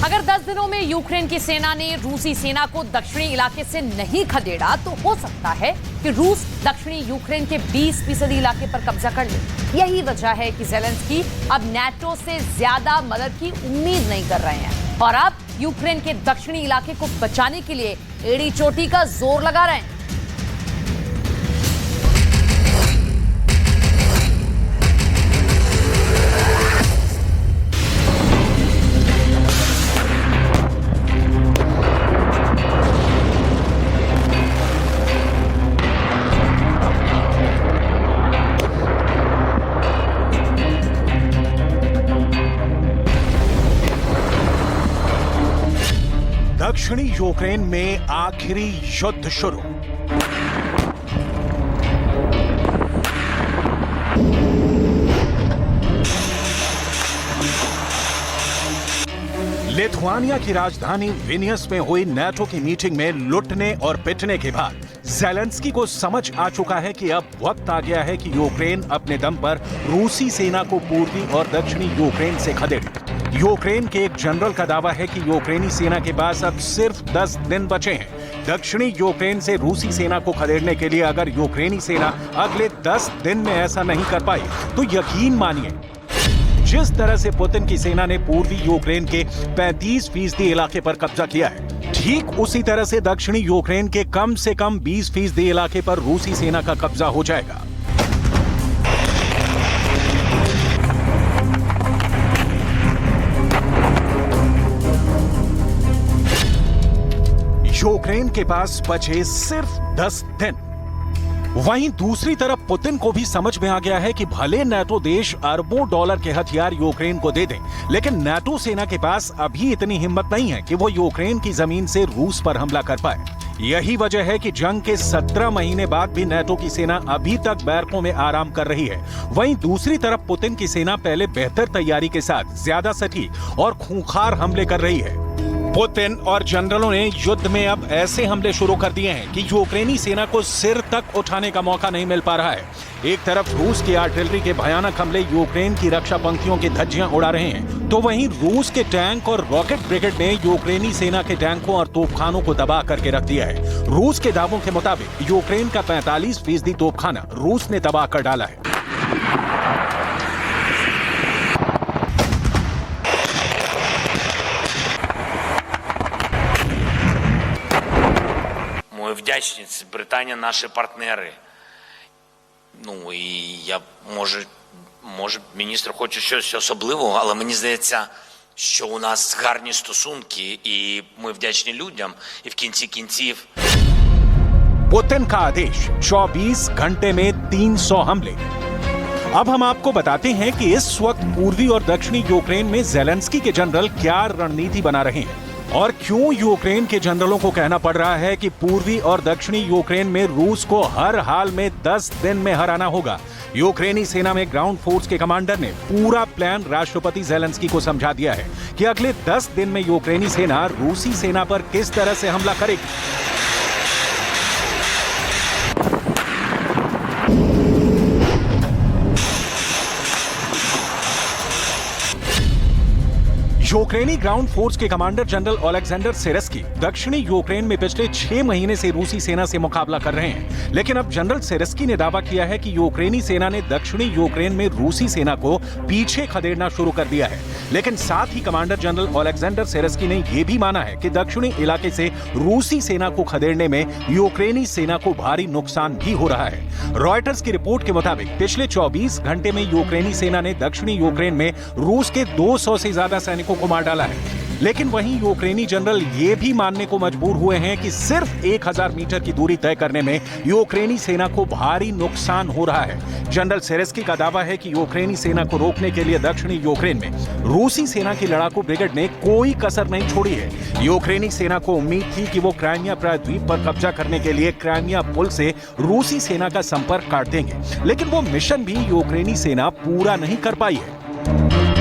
अगर 10 दिनों में यूक्रेन की सेना ने रूसी सेना को दक्षिणी इलाके से नहीं खदेड़ा तो हो सकता है कि रूस दक्षिणी यूक्रेन के 20% इलाके पर कब्जा कर ले। यही वजह है कि ज़ेलेंस्की अब नाटो से ज्यादा मदद की उम्मीद नहीं कर रहे हैं और अब यूक्रेन के दक्षिणी इलाके को बचाने के लिए एड़ी चोटी का जोर लगा रहे हैं। दक्षिणी यूक्रेन में आखिरी युद्ध शुरू। लिथुआनिया की राजधानी विनियस में हुई नाटो की मीटिंग में लुटने और पिटने के बाद ज़ेलेंस्की को समझ आ चुका है कि अब वक्त आ गया है कि यूक्रेन अपने दम पर रूसी सेना को पूर्वी और दक्षिणी यूक्रेन से खदेड़े। यूक्रेन के एक जनरल का दावा है कि यूक्रेनी सेना के पास अब सिर्फ 10 दिन बचे हैं। दक्षिणी यूक्रेन से रूसी सेना को खदेड़ने के लिए अगर यूक्रेनी सेना अगले 10 दिन में ऐसा नहीं कर पाई तो यकीन मानिए, जिस तरह से पुतिन की सेना ने पूर्वी यूक्रेन के 35% इलाके पर कब्जा किया है, ठीक उसी तरह से दक्षिणी यूक्रेन के कम से कम 20% इलाके पर रूसी सेना का कब्जा हो जाएगा। यूक्रेन के पास बचे सिर्फ 10 दिन। वहीं दूसरी तरफ पुतिन को भी समझ में आ गया है कि भले नाटो देश अरबों डॉलर के हथियार यूक्रेन को दे दें, लेकिन नाटो सेना के पास अभी इतनी हिम्मत नहीं है कि वो यूक्रेन की जमीन से रूस पर हमला कर पाए। यही वजह है कि जंग के 17 महीने बाद भी नाटो की सेना अभी तक बैरकों में आराम कर रही है। वहीं दूसरी तरफ पुतिन की सेना पहले बेहतर तैयारी के साथ ज्यादा सटीक और खूंखार हमले कर रही है। पुतिन और जनरलों ने युद्ध में अब ऐसे हमले शुरू कर दिए हैं कि यूक्रेनी सेना को सिर तक उठाने का मौका नहीं मिल पा रहा है। एक तरफ रूस की आर्टिलरी के भयानक हमले यूक्रेन की रक्षा पंक्तियों की धज्जियां उड़ा रहे हैं, तो वहीं रूस के टैंक और रॉकेट ब्रिगेड ने यूक्रेनी सेना के टैंकों और तोपखानों को तबाह करके रख दिया है। रूस के दावों के मुताबिक यूक्रेन का 45% तोपखाना रूस ने तबाह कर डाला है। Ми вдячні, Британія наші партнери. Ну і я, може міністр хоче щось особливого, але мені здається, що у нас гарні стосунки і ми вдячні людям, і в кінці кінців. पुतिन का आदेश 24 घंटे में 300 हमले। अब हम आपको बताते हैं कि इस वक्त पूर्वी और दक्षिणी यूक्रेन में ज़ेलेंस्की के जनरल क्या रणनीति बना रहे हैं और क्यों यूक्रेन के जनरलों को कहना पड़ रहा है कि पूर्वी और दक्षिणी यूक्रेन में रूस को हर हाल में 10 दिन में हराना होगा। यूक्रेनी सेना में ग्राउंड फोर्स के कमांडर ने पूरा प्लान राष्ट्रपति ज़ेलेंस्की को समझा दिया है कि अगले 10 दिन में यूक्रेनी सेना रूसी सेना पर किस तरह से हमला करेगी। यूक्रेनी ग्राउंड फोर्स के कमांडर जनरल ओलेक्जेंडर सिरस्की दक्षिणी यूक्रेन में पिछले 6 महीने से रूसी सेना से मुकाबला कर रहे हैं, लेकिन अब जनरल सिरस्की ने दावा किया है कि यूक्रेनी सेना ने दक्षिणी यूक्रेन में रूसी सेना को पीछे खदेड़ना शुरू कर दिया है। लेकिन साथ ही कमांडर जनरल ओलेक्जेंडर सिरस्की ने यह भी माना है कि दक्षिणी इलाके से रूसी सेना को खदेड़ने में यूक्रेनी सेना को भारी नुकसान भी हो रहा है। रॉयटर्स की रिपोर्ट के मुताबिक पिछले 24 घंटे में यूक्रेनी सेना ने दक्षिणी यूक्रेन में रूस के 200 से ज्यादा सैनिकों को मार डाला है। लेकिन वहीं यूक्रेनी जनरल ये भी मानने को मजबूर हुए हैं कि सिर्फ 1000 मीटर की दूरी तय करने में यूक्रेनी सेना को भारी नुकसान हो रहा है। जनरल सिरस्की का दावा है कि यूक्रेनी सेना को रोकने के लिए दक्षिणी यूक्रेन में रूसी सेना की लड़ाकू ब्रिगेड ने कोई कसर नहीं छोड़ी है। यूक्रेनी सेना को उम्मीद थी कि वो क्राइमिया प्रायद्वीप पर कब्जा करने के लिए क्राइमिया पुल से रूसी सेना का संपर्क काट देंगे, लेकिन वो मिशन भी यूक्रेनी सेना पूरा नहीं कर पाई है।